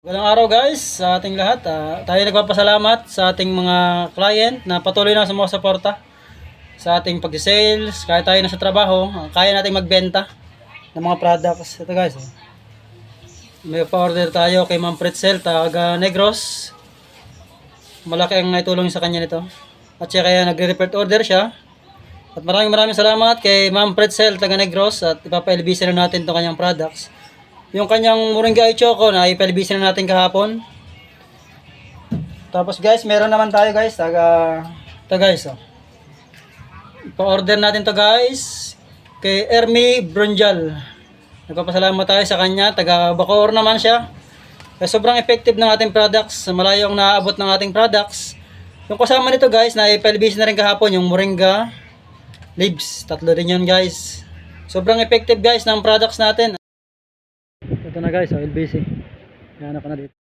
Magandang araw guys sa ating lahat. Tayo nagpapasalamat sa ating mga client na patuloy na sumusuporta sa ating pag-sales. Kahit tayo nasa trabaho, kaya nating magbenta ng mga products. Ito guys, may pa-order tayo kay Ma'am Pretzel, taga Negros. Malaki ang naitulong sa kanya nito. At siya kaya nagre-repeat order siya. At maraming salamat kay Ma'am Pretzel, taga Negros. At ipapa-LBC na natin itong kanyang products. Yung kanyang Moringa ay Choco na ipalibisin na natin kahapon. Tapos guys, meron naman tayo guys, ito guys, pa-order natin to guys kay Ermi Bronjal. Nagpapasalamat tayo sa kanya, taga Bacoor naman siya. Kaya sobrang effective ng ating products, malayo ang naaabot ng ating products. Yung kasama nito guys, na ipalibisin na rin kahapon yung Moringa leaves. Tatlo din yun guys. Sobrang effective guys ng products natin. Ito na guys, LBC. Yan ako na dito.